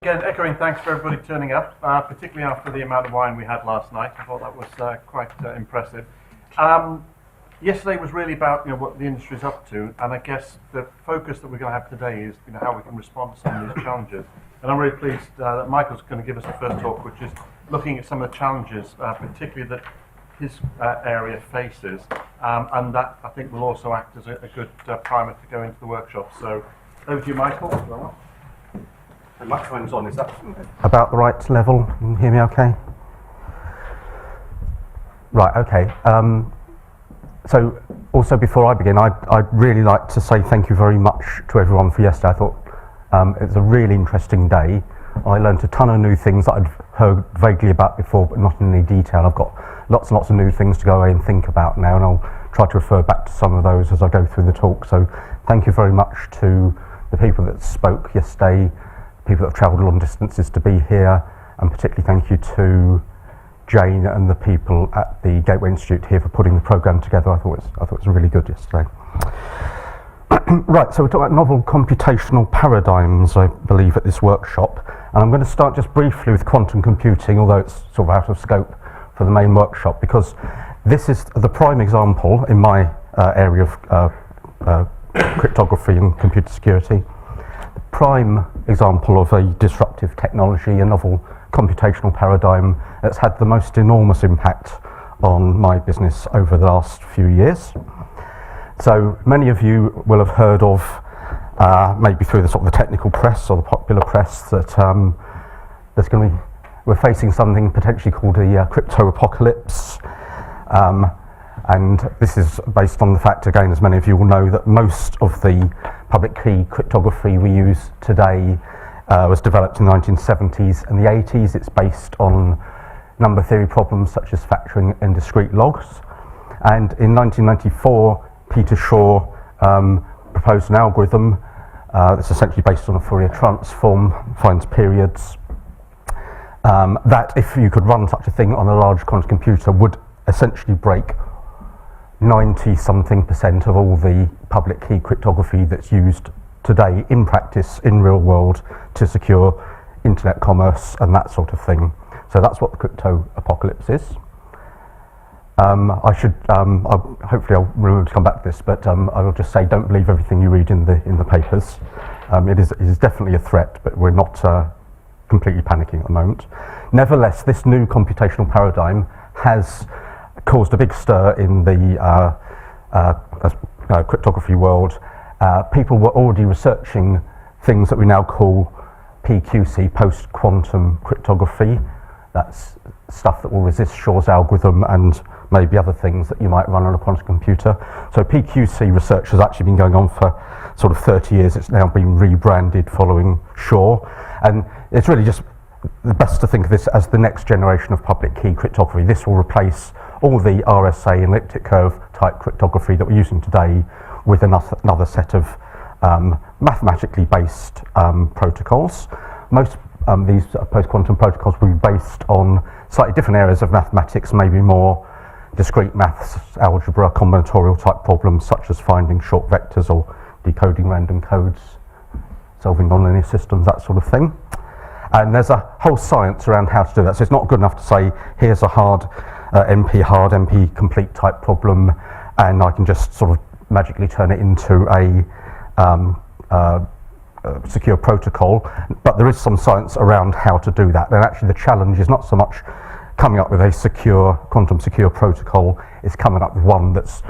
Again, echoing thanks for everybody turning up, particularly after the amount of wine we had last night. I thought that was quite impressive. Yesterday was really about what the industry is up to, and I guess the focus that we're going to have today is how we can respond to some of these challenges. And I'm really pleased that Michael's going to give us the first talk, which is looking at some of the challenges, particularly that his area faces, and that I think will also act as a good primer to go into the workshop. So over to you, Michael. The microphone's on, is that about the right level? Can you hear me okay? Right, okay. So also before I begin, I'd really like to say thank you very much to everyone for yesterday. I thought it was a really interesting day. I learned a ton of new things that I'd heard vaguely about before, but not in any detail. I've got lots and lots of new things to go away and think about now, and I'll try to refer back to some of those as I go through the talk. So thank you very much to the people that spoke yesterday, people that have travelled long distances to be here, and particularly thank you to Jane and the people at the Gateway Institute here for putting the programme together. I thought it was really good yesterday. Right, so we're talking about novel computational paradigms, I believe, at this workshop, and I'm going to start just briefly with quantum computing, although it's sort of out of scope for the main workshop, because this is the prime example in my area of cryptography and computer security. Prime example of a disruptive technology, a novel computational paradigm that's had the most enormous impact on my business over the last few years. So many of you will have heard of, maybe through the sort of the technical press or the popular press, that we're facing something potentially called the crypto apocalypse. And this is based on the fact, again, as many of you will know, that most of the public key cryptography we use today was developed in the 1970s and the 80s. It's based on number theory problems such as factoring and discrete logs. And in 1994, Peter Shaw proposed an algorithm that's essentially based on a Fourier transform, finds periods, that if you could run such a thing on a large quantum computer would essentially break 90-something% of all the public key cryptography that's used today in practice, in real world, to secure internet commerce and that sort of thing. So that's what the crypto apocalypse is. Hopefully I'll remember to come back to this, but I will just say don't believe everything you read in the papers. It is definitely a threat, but we're not completely panicking at the moment. Nevertheless, this new computational paradigm has caused a big stir in the cryptography world. People were already researching things that we now call PQC, post-quantum cryptography. That's stuff that will resist Shaw's algorithm and maybe other things that you might run on a quantum computer. So PQC research has actually been going on for sort of 30 years. It's now been rebranded following Shaw. And it's really just the best to think of this as the next generation of public key cryptography. This will replace all the RSA and elliptic curve type cryptography that we're using today with another set of mathematically based protocols. Most these post-quantum protocols will be based on slightly different areas of mathematics, maybe more discrete maths, algebra, combinatorial type problems such as finding short vectors or decoding random codes, solving nonlinear systems, that sort of thing. And there's a whole science around how to do that. So it's not good enough to say, here's a hard NP complete type problem, and I can just sort of magically turn it into a secure protocol. But there is some science around how to do that. And actually the challenge is not so much coming up with a secure, quantum secure protocol, it's coming up with one that's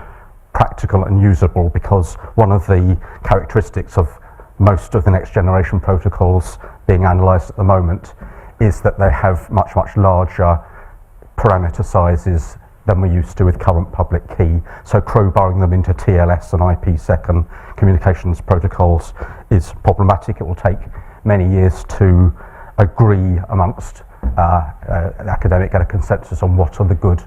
practical and usable, because one of the characteristics of most of the next generation protocols being analysed at the moment is that they have much, much larger parameter sizes than we're used to with current public key. So crowbarring them into TLS and IPsec and communications protocols is problematic. It will take many years to agree amongst academic get a consensus on what are the good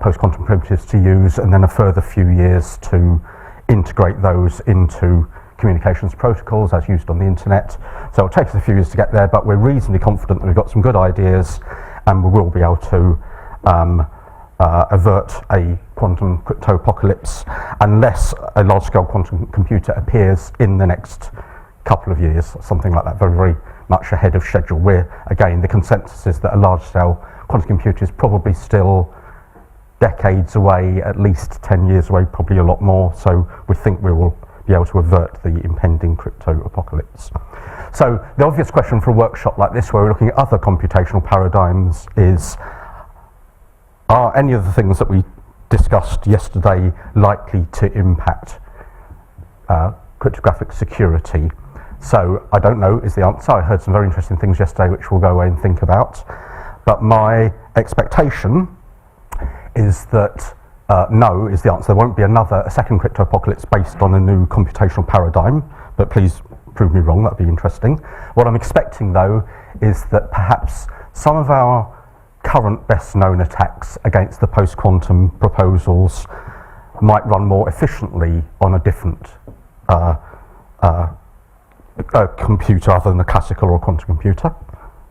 post-quantum primitives to use, and then a further few years to integrate those into communications protocols as used on the internet. So it'll take us a few years to get there, but we're reasonably confident that we've got some good ideas and we will be able to avert a quantum crypto apocalypse unless a large-scale quantum computer appears in the next couple of years, something like that, very, very much ahead of schedule. Again, the consensus is that a large-scale quantum computer is probably still decades away, at least 10 years away, probably a lot more. So we think we will be able to avert the impending crypto apocalypse. So the obvious question for a workshop like this, where we're looking at other computational paradigms, is are any of the things that we discussed yesterday likely to impact cryptographic security? So I don't know is the answer. I heard some very interesting things yesterday which we'll go away and think about. But my expectation is that no is the answer. There won't be a second crypto apocalypse based on a new computational paradigm, but please prove me wrong, that'd be interesting. What I'm expecting though is that perhaps some of our current best known attacks against the post-quantum proposals might run more efficiently on a different computer other than a classical or a quantum computer.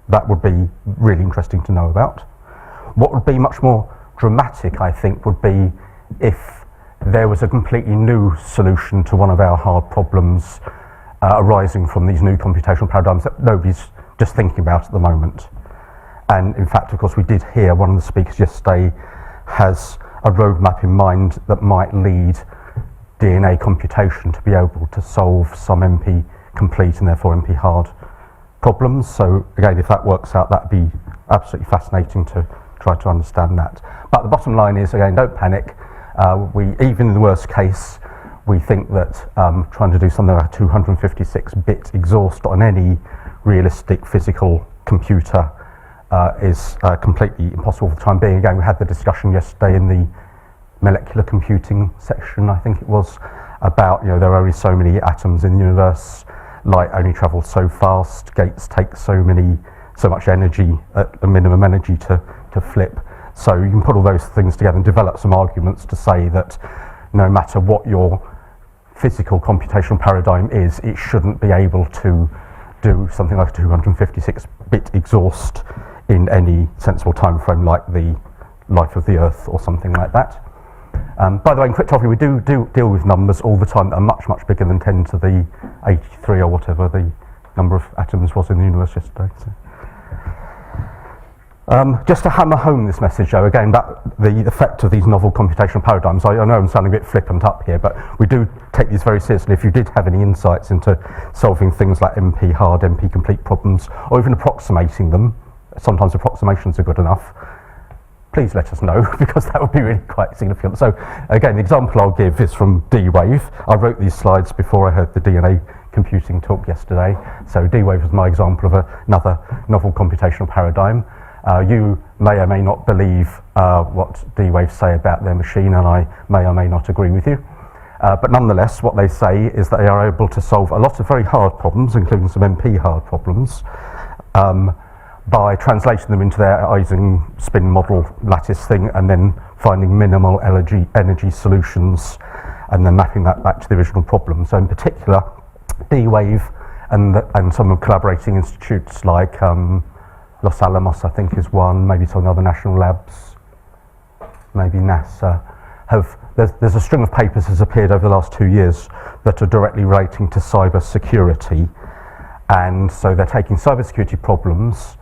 That would be really interesting to know about. What would be much more dramatic, I think, would be if there was a completely new solution to one of our hard problems arising from these new computational paradigms that nobody's just thinking about at the moment. And in fact, of course, we did hear one of the speakers yesterday has a roadmap in mind that might lead DNA computation to be able to solve some NP complete and therefore NP hard problems. So again, if that works out, that'd be absolutely fascinating to try to understand that. But the bottom line is, again, don't panic. Even in the worst case, we think that trying to do something like a 256-bit exhaust on any realistic physical computer is completely impossible for the time being. Again, we had the discussion yesterday in the molecular computing section, I think it was, about, there are only so many atoms in the universe, light only travels so fast, gates take so much energy, at the minimum energy to flip. So you can put all those things together and develop some arguments to say that no matter what your physical computational paradigm is, it shouldn't be able to do something like a 256-bit exhaust in any sensible time frame, like the life of the Earth or something like that. By the way, in cryptography, we do deal with numbers all the time that are much, much bigger than 10 to the 83 or whatever the number of atoms was in the universe yesterday. So. Just to hammer home this message, though, again, the effect of these novel computational paradigms. I know I'm sounding a bit flippant up here, but we do take these very seriously. If you did have any insights into solving things like NP hard, NP complete problems, or even approximating them, sometimes approximations are good enough, please let us know, because that would be really quite significant. So again, the example I'll give is from D-Wave. I wrote these slides before I heard the DNA computing talk yesterday. So D-Wave was my example of another novel computational paradigm. You may or may not believe what D-Wave say about their machine, and I may or may not agree with you. But nonetheless, what they say is that they are able to solve a lot of very hard problems, including some NP hard problems, by translating them into their Ising spin model lattice thing, and then finding minimal energy solutions, and then mapping that back to the original problem. So in particular, D-Wave and some collaborating institutes like Los Alamos, I think, is one, maybe some other national labs, maybe NASA, there's a string of papers has appeared over the last 2 years that are directly relating to cyber security. And so they're taking cybersecurity problems,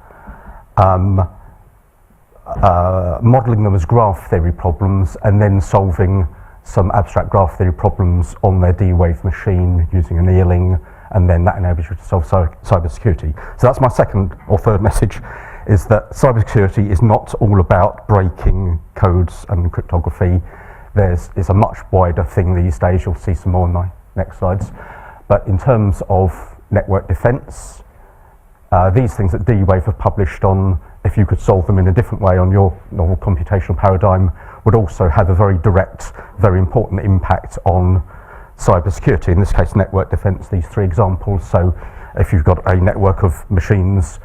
modelling them as graph theory problems, and then solving some abstract graph theory problems on their D-Wave machine using annealing, and then that enables you to solve cybersecurity. So that's my second or third message, is that cybersecurity is not all about breaking codes and cryptography. It's a much wider thing these days. You'll see some more in my next slides. But in terms of network defense, these things that D-Wave have published on, if you could solve them in a different way on your novel computational paradigm, would also have a very direct, very important impact on cybersecurity, in this case network defense, these three examples. So if you've got a network of machines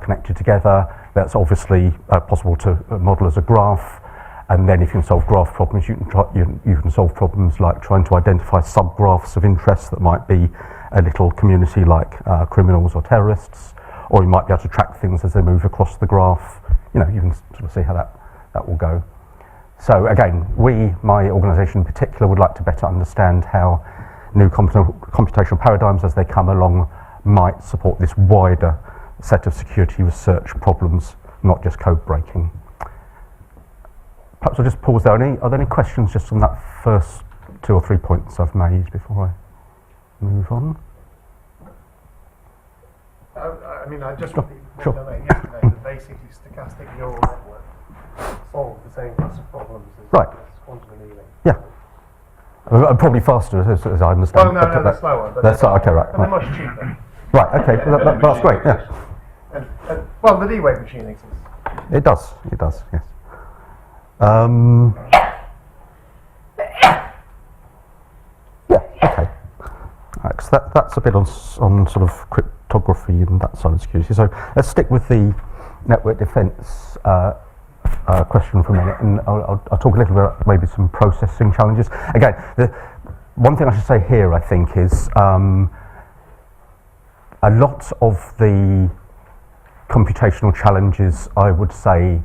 connected together, that's obviously possible to model as a graph. And then if you can solve graph problems, you can solve problems like trying to identify subgraphs of interest that might be a little community like criminals or terrorists, or you might be able to track things as they move across the graph. You can sort of see how that will go. So again, my organisation in particular, would like to better understand how new computational paradigms as they come along might support this wider set of security research problems, not just code breaking. Perhaps I'll just pause there. Are there any questions just on that first 2 or 3 points I've made before I move on? I mean, I just want to Sure. point out yesterday that basically stochastic neural network solve the same class of problems as, Right. as quantum annealing. Yeah. Probably faster, as I understand. Well, no, they're slower. But They're slow, okay, right. And they're much cheaper. Right, okay, that's great, yeah. And, well, the D-Wave machine exists. It does, yes. Yeah, okay. Right, 'cause that's a bit on sort of cryptography and that side of security. So let's stick with the network defense question for a minute, and I'll talk a little bit about maybe some processing challenges. Again, the one thing I should say here, I think, is a lot of the computational challenges, I would say,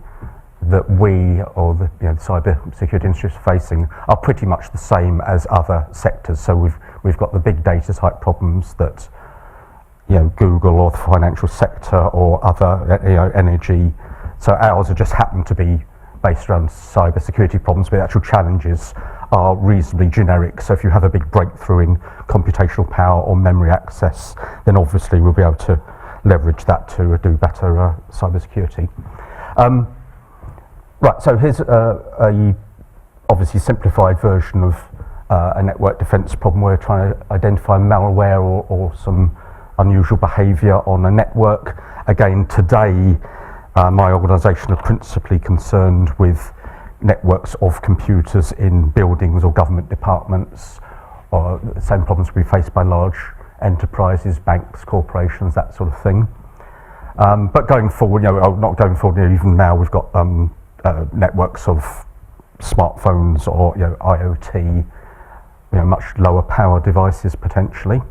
that we or the cyber security industry is facing are pretty much the same as other sectors. So we've got the big data type problems that Google or the financial sector or other energy. So ours are just happen to be based around cyber security problems, but the actual challenges are reasonably generic. So if you have a big breakthrough in computational power or memory access, then obviously we'll be able to leverage that to do better cyber security. Right, so here's a obviously simplified version of a network defense problem. We're trying to identify malware or some unusual behavior on a network. Again, today my organisation are principally concerned with networks of computers in buildings or government departments, or the same problems we face by large enterprises, banks, corporations, that sort of thing. But going forward, not going forward, even now we've got networks of smartphones or IoT, much lower power devices potentially.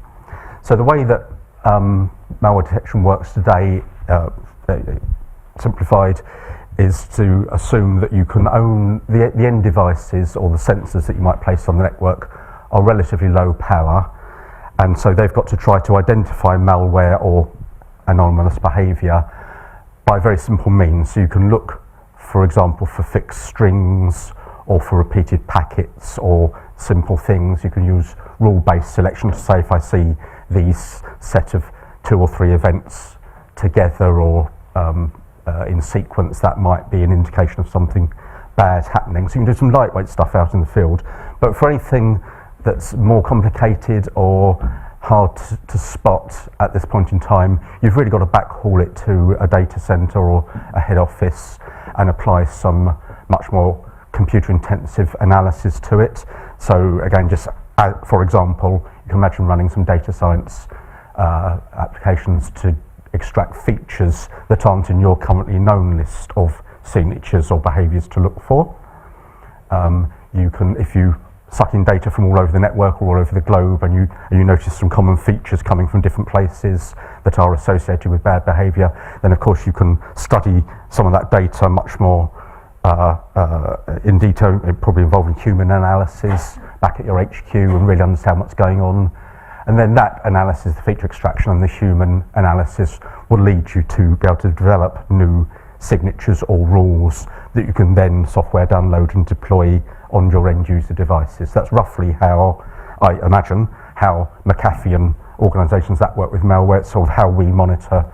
So the way that malware detection works today, simplified, is to assume that you can own the end devices or the sensors that you might place on the network are relatively low power, and so they've got to try to identify malware or anomalous behavior by very simple means. So you can look, for example, for fixed strings or for repeated packets or simple things. You can use rule-based selection to say, if I see these set of 2 or 3 events together or in sequence, that might be an indication of something bad happening. So you can do some lightweight stuff out in the field, but for anything that's more complicated or hard to spot at this point in time, you've really got to backhaul it to a data center or a head office and apply some much more computer intensive analysis to it. So again, just for example, you can imagine running some data science applications to extract features that aren't in your currently known list of signatures or behaviors to look for. You can, if you suck in data from all over the network or all over the globe, and you notice some common features coming from different places that are associated with bad behavior, then of course you can study some of that data much more in detail, probably involving human analysis back at your HQ and really understand what's going on. And then that analysis, the feature extraction and the human analysis, will lead you to be able to develop new signatures or rules that you can then software download and deploy on your end user devices. That's roughly how I imagine how McAfee and organisations that work with malware, it's sort of how we monitor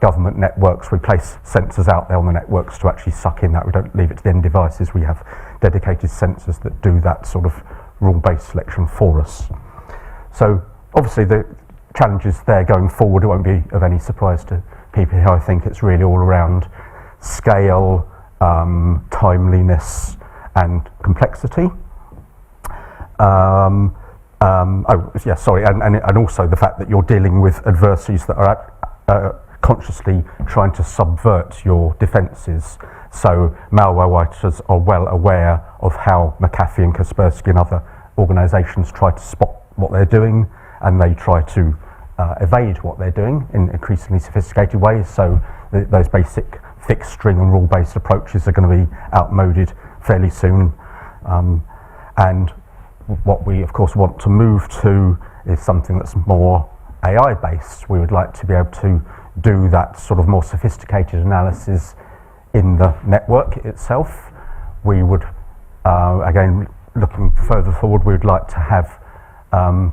government networks. We place sensors out there on the networks to actually suck in that. We don't leave it to the end devices. We have dedicated sensors that do that sort of rule-based selection for us. So obviously the challenges there going forward, it won't be of any surprise to people here. I think it's really all around scale, timeliness and complexity. And also the fact that you're dealing with adversaries that are consciously trying to subvert your defences. So malware writers are well aware of how McAfee and Kaspersky and other organisations try to spot what they're doing, and they try to evade what they're doing in increasingly sophisticated ways. So those basic fixed string and rule-based approaches are going to be outmoded fairly soon. And what we of course want to move to is something that's more AI based. We would like to be able to do that sort of more sophisticated analysis in the network itself. We would, again, looking further forward, we would like to have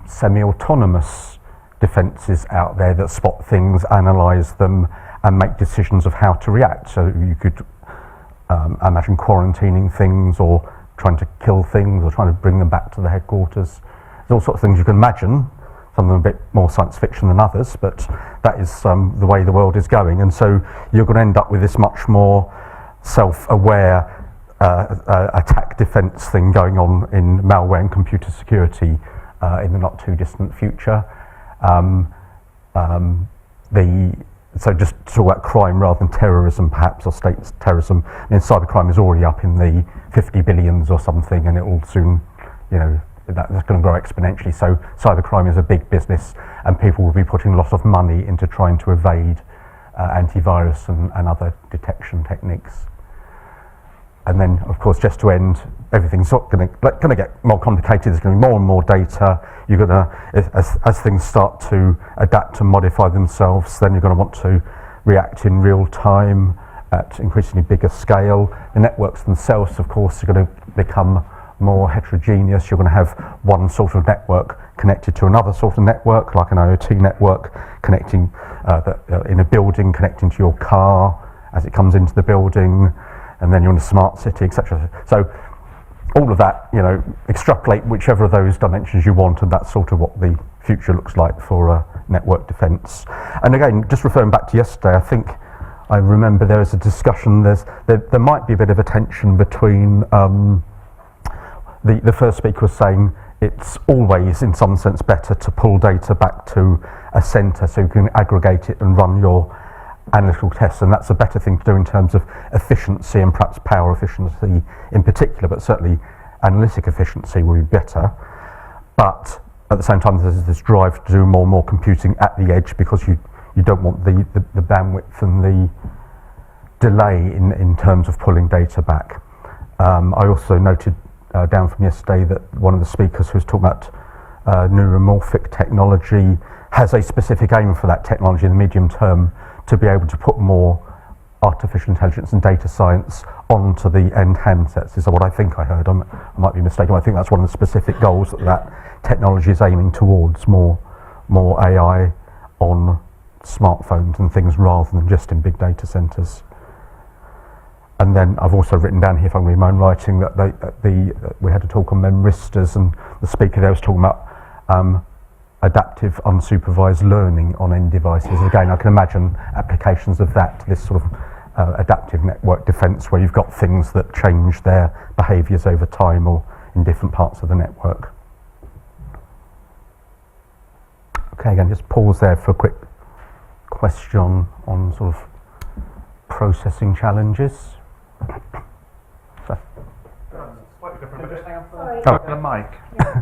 semi-autonomous defences out there that spot things, analyse them, and make decisions of how to react. So you could imagine quarantining things, or trying to kill things, or trying to bring them back to the headquarters. There's all sorts of things you can imagine, some of them a bit more science fiction than others, but that is the way the world is going. And so you're going to end up with this much more self-aware attack defence thing going on in malware and computer security in the not too distant future. So just to talk about crime rather than terrorism, perhaps, or state terrorism. I mean, cybercrime is already up in the 50 billions or something, and it will soon, that's going to grow exponentially. So cybercrime is a big business, and people will be putting a lot of money into trying to evade antivirus and other detection techniques. And then, of course, just to end, everything's going to get more complicated. There's going to be more and more data. You're going to, as things start to adapt and modify themselves, then you're going to want to react in real time at increasingly bigger scale. The networks themselves, of course, are going to become more heterogeneous. You're going to have one sort of network connected to another sort of network, like an IoT network connecting in a building, connecting to your car as it comes into the building. And then you're in a smart city, etc. So all of that, extrapolate whichever of those dimensions you want, and that's sort of what the future looks like for network defence. And again, just referring back to yesterday, I think I remember there was a discussion. There might be a bit of a tension between the first speaker was saying it's always, in some sense, better to pull data back to a centre so you can aggregate it and run your analytical tests, and that's a better thing to do in terms of efficiency and perhaps power efficiency in particular, but certainly analytic efficiency will be better. But at the same time, there's this drive to do more and more computing at the edge, because you don't want the bandwidth and the delay in terms of pulling data back. I also noted down from yesterday that one of the speakers who was talking about neuromorphic technology has a specific aim for that technology in the medium term, to be able to put more artificial intelligence and data science onto the end handsets, is what I think I heard. I might be mistaken. I think that's one of the specific goals that technology is aiming towards, more AI on smartphones and things rather than just in big data centres. And then I've also written down here, if I'm reading my own writing, that we had a talk on memristas, and the speaker there was talking about adaptive unsupervised learning on end devices. Again, I can imagine applications of that to this sort of adaptive network defence, where you've got things that change their behaviours over time or in different parts of the network. Okay, again, just pause there for a quick question on sort of processing challenges. Slightly different, but just hang on Sorry. for the mic. Yeah.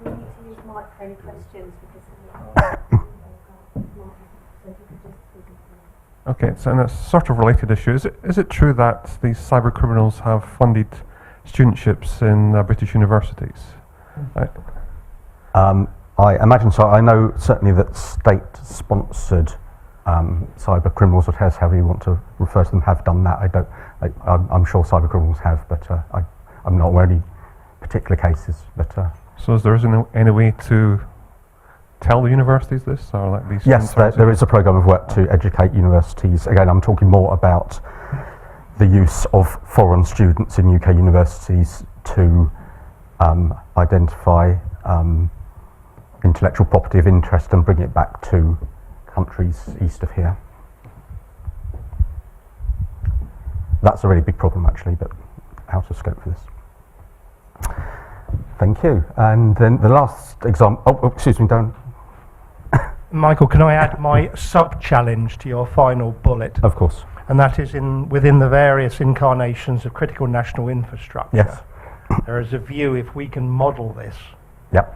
We need to use mic for any questions, because so if you could just speak into Okay, so in a sort of related issue, is it true that these cyber criminals have funded studentships in British universities? I imagine so. I know certainly that state-sponsored cyber criminals, or however you want to refer to them, have done that. I'm sure cyber criminals have, but I'm not aware of any particular cases. But so is there any way to tell the universities this, or like these? Yes, there is a programme of work to educate universities. Again, I'm talking more about the use of foreign students in UK universities to identify intellectual property of interest and bring it back to countries east of here. That's a really big problem, actually, but out of scope for this. Thank you. And then the last example. Oh, excuse me, don't. Michael, can I add my sub-challenge to your final bullet? Of course. And that is within the various incarnations of critical national infrastructure. Yes. There is a view, if we can model this, Yep.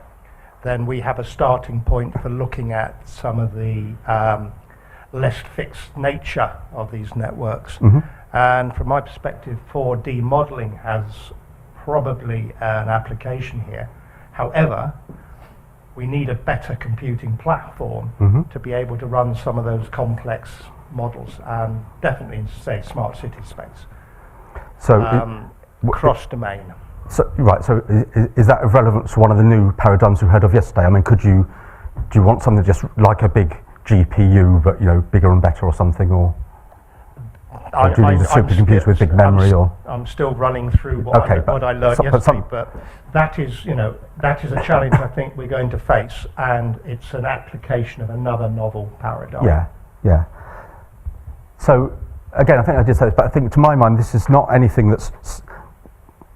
then we have a starting point for looking at some of the less fixed nature of these networks. Mm-hmm. And from my perspective, 4D modelling has probably an application here. However, we need a better computing platform Mhm. to be able to run some of those complex models, and definitely in, say, smart city space, So, cross-domain. right. So, is that of relevance to one of the new paradigms we heard of yesterday? I mean, do you want something just like a big GPU, but bigger and better, or something, or do you need a supercomputer with big memory, or? I'm still running through what Okay, what I learned but yesterday, but that is a challenge I think we're going to face, and it's an application of another novel paradigm. Yeah. So, again, I think I did say this, but I think to my mind, this is not anything that's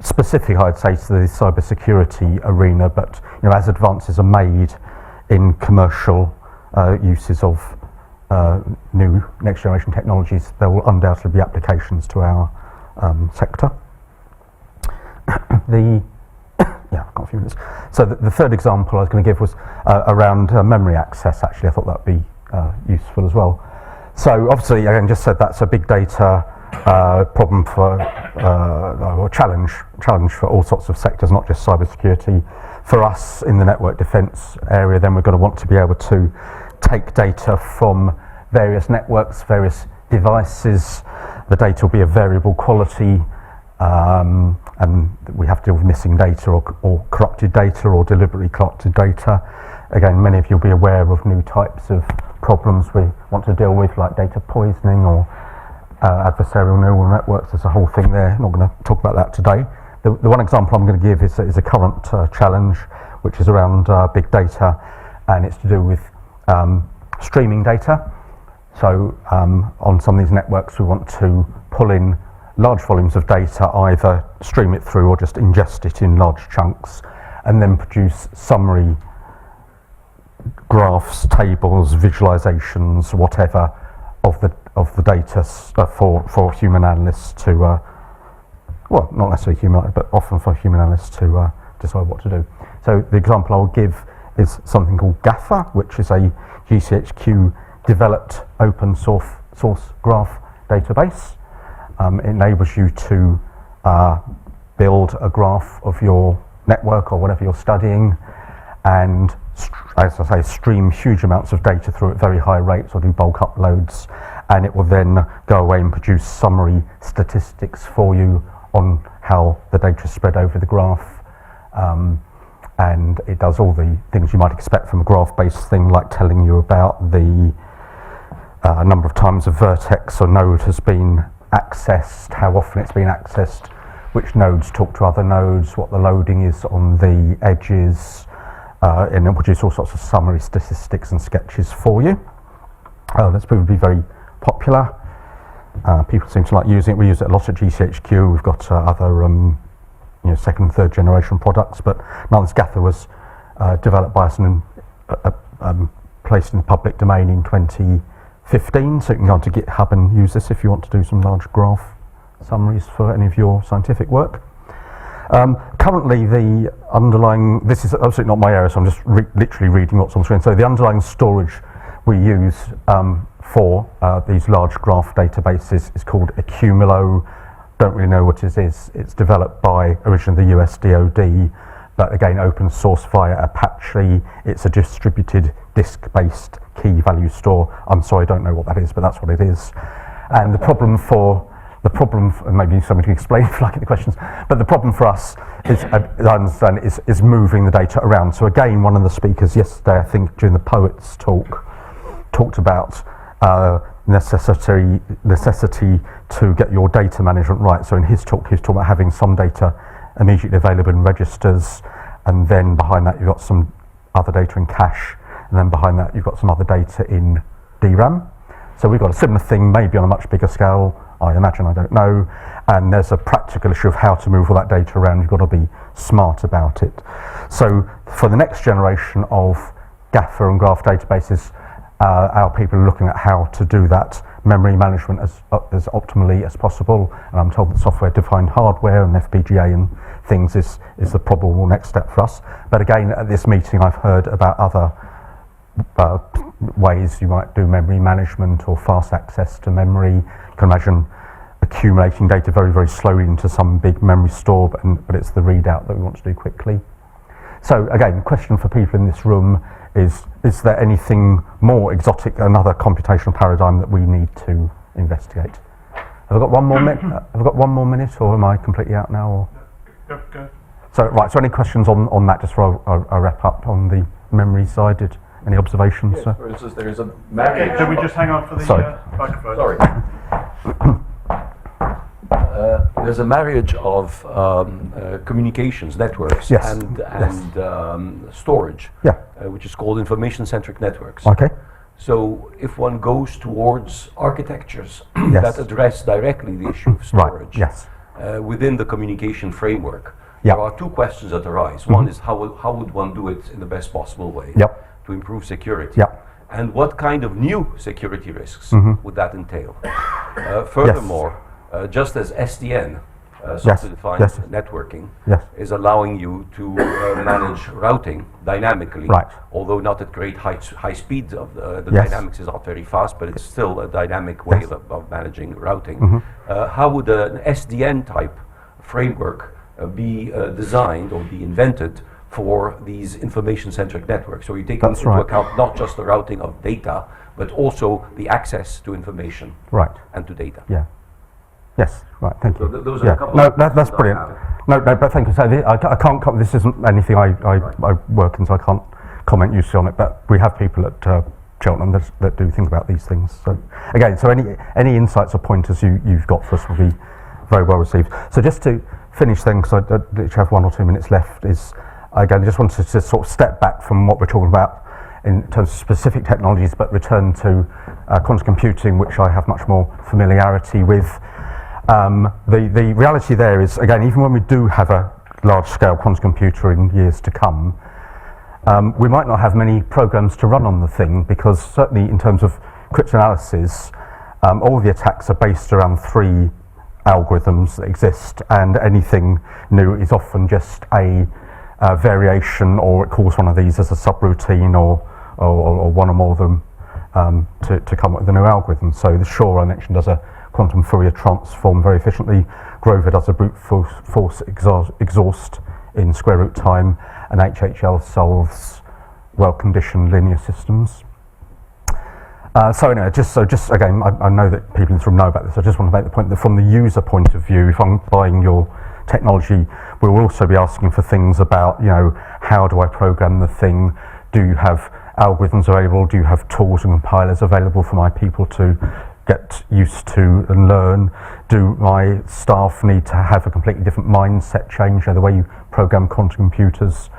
specific, I'd say, to the cybersecurity arena, but as advances are made in commercial uses of new next generation technologies, there will undoubtedly be applications to our sector. I've got a few minutes. So the third example I was going to give was around memory access. Actually, I thought that would be useful as well. So obviously, again, just said that's a big data problem for or challenge for all sorts of sectors, not just cybersecurity. For us in the network defence area, then we're going to want to be able to take data from various networks, various devices. The data will be of variable quality, and we have to deal with missing data or corrupted data or deliberately corrupted data. Again, many of you will be aware of new types of problems we want to deal with, like data poisoning or adversarial neural networks. There's a whole thing there. I'm not going to talk about that today. The one example I'm going to give is a current challenge, which is around big data, and it's to do with streaming data. So on some of these networks, we want to pull in large volumes of data, either stream it through or just ingest it in large chunks, and then produce summary graphs, tables, visualizations, whatever of the data for human analysts to well, not necessarily human, but often for human analysts to decide what to do. So the example I will give is something called Gaffer, which is a GCHQ developed open source graph database. It enables you to build a graph of your network or whatever you're studying, and as I say, stream huge amounts of data through at very high rates or do bulk uploads, and it will then go away and produce summary statistics for you on how the data is spread over the graph. And it does all the things you might expect from a graph-based thing, like telling you about the number of times a vertex or node has been accessed, how often it's been accessed, which nodes talk to other nodes, what the loading is on the edges, and it'll produce all sorts of summary statistics and sketches for you. That's proven to be very popular. People seem to like using it. We use it a lot at GCHQ. We've got other second and third generation products, but nonetheless, Gaffer was developed by us and placed in the public domain in 2015, so you can go onto GitHub and use this if you want to do some large graph summaries for any of your scientific work. Currently, the underlying, this is absolutely not my area, so I'm just literally reading what's on the screen. So the underlying storage we use for these large graph databases is called Accumulo. Don't really know what it is. It's developed by originally the US DoD, but again open source via Apache. It's a distributed disk-based key value store. I'm sorry, I don't know what that is, but that's what it is. And the problem, and maybe somebody can explain if you like the questions, but the problem for us is, as I understand, is moving the data around. So again, one of the speakers yesterday, I think during the Poets talk, talked about necessity to get your data management right. So in his talk, he was talking about having some data immediately available in registers, and then behind that you've got some other data in cache, and then behind that you've got some other data in DRAM. So we've got a similar thing, maybe on a much bigger scale, I imagine, I don't know, and there's a practical issue of how to move all that data around. You've got to be smart about it. So for the next generation of Gaffer and graph databases, our people are looking at how to do that memory management as optimally as possible, and I'm told that software-defined hardware and FPGA and things is the probable next step for us. But again, at this meeting I've heard about other ways you might do memory management or fast access to memory. You can imagine accumulating data very, very slowly into some big memory store, but it's the readout that we want to do quickly. So again, question for people in this room is there anything more exotic, another computational paradigm that we need to investigate? Have I got one more minute? Have I got one more minute, or am I completely out now? Or? Go. So right, so any questions on that, just for I'll wrap up on the memory side? Any observations? Yes, for instance, there is a marriage. Okay, can we just hang on for the Sorry. microphone? Sorry. There's a marriage of communications networks Yes. and storage, Yeah. which is called information-centric networks. Okay. So if one goes towards architectures Yes. that address directly the issue of Right. storage Yes. within the communication framework, Yeah. there are two questions that arise. One is how would one do it in the best possible way Yep. to improve security? Yep. And what kind of new security risks would that entail? Furthermore, just as SDN, software-defined Yes. networking, Yes. is allowing you to manage routing dynamically, Right. although not at great high speed. Of the Yes. dynamics is not very fast, but it's still a dynamic way Yes. of managing routing. How would an SDN type framework be designed or be invented for these information-centric networks? So you take That's into right. account not just the routing of data, but also the access to information Right. and to data. Yeah. Yes. Right. Thank you. So those are yeah. a couple No, of that's questions I brilliant. have. No, but thank you. So I can't. This isn't anything I work in, so I can't comment usually on it. But we have people at Cheltenham that do think about these things. So again, so any insights or pointers you've got for us will be very well received. So just to finish then, because I literally have 1 or 2 minutes left, is again I just wanted to sort of step back from what we're talking about in terms of specific technologies, but return to quantum computing, which I have much more familiarity with. The reality there is, again, even when we do have a large-scale quantum computer in years to come, we might not have many programs to run on the thing, because certainly in terms of cryptanalysis, all the attacks are based around 3 algorithms that exist, and anything new is often just a variation, or it calls one of these as a subroutine, or one or more of them to come up with a new algorithm. So the Shaw I mentioned does a quantum Fourier transform very efficiently. Grover does a brute force exhaust in square root time, and HHL solves well-conditioned linear systems. So anyway, just again, I know that people in this room know about this. I just want to make the point that from the user point of view, if I'm buying your technology, we'll also be asking for things about, how do I program the thing? Do you have algorithms available? Do you have tools and compilers available for my people to get used to and learn? Do my staff need to have a completely different mindset change? The way you program quantum computers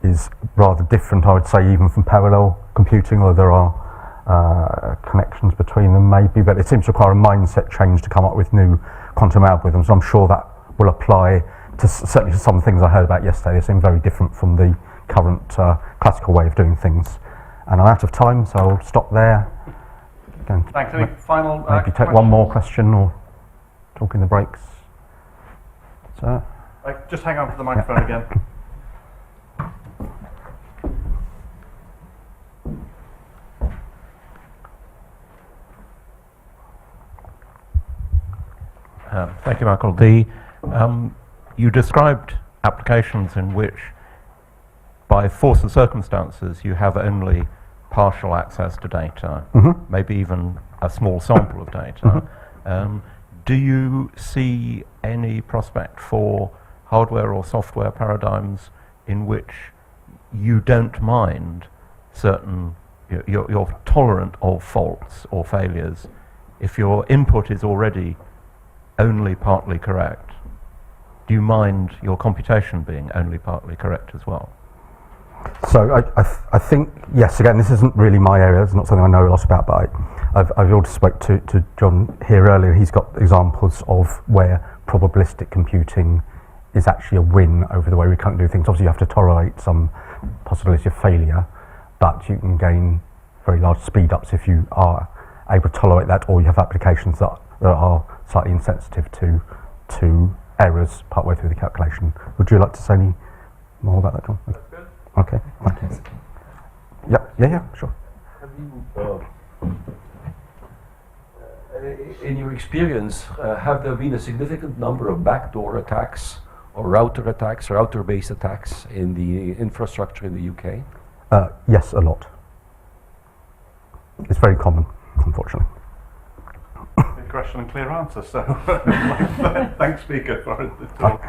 is rather different, I would say, even from parallel computing, although there are connections between them maybe, but it seems to require a mindset change to come up with new quantum algorithms. I'm sure that will apply to certainly to some things I heard about yesterday. They seem very different from the current classical way of doing things. And I'm out of time, so I'll stop there. Again, Thanks. Any final maybe take one more question or talk in the breaks. So, Just hang on for the microphone again. Thank you, Michael. You described applications in which, by force of circumstances, you have only partial access to data, maybe even a small sample of data. Do you see any prospect for hardware or software paradigms in which you don't mind certain, you're tolerant of faults or failures if your input is already only partly correct? Do you mind your computation being only partly correct as well? So I think, yes, again, this isn't really my area, it's not something I know a lot about, but I've already spoke to John here earlier. He's got examples of where probabilistic computing is actually a win over the way we currently do things. Obviously you have to tolerate some possibility of failure, but you can gain very large speed ups if you are able to tolerate that, or you have applications that are slightly insensitive to errors partway through the calculation. Would you like to say any more about that, John? That's good. Okay. Thank you. Yeah, sure. Have you, in your experience, have there been a significant number of backdoor attacks or router attacks, router-based attacks in the infrastructure in the UK? Yes, a lot. It's very common, unfortunately. Good question and clear answer. So thanks, speaker, for the talk.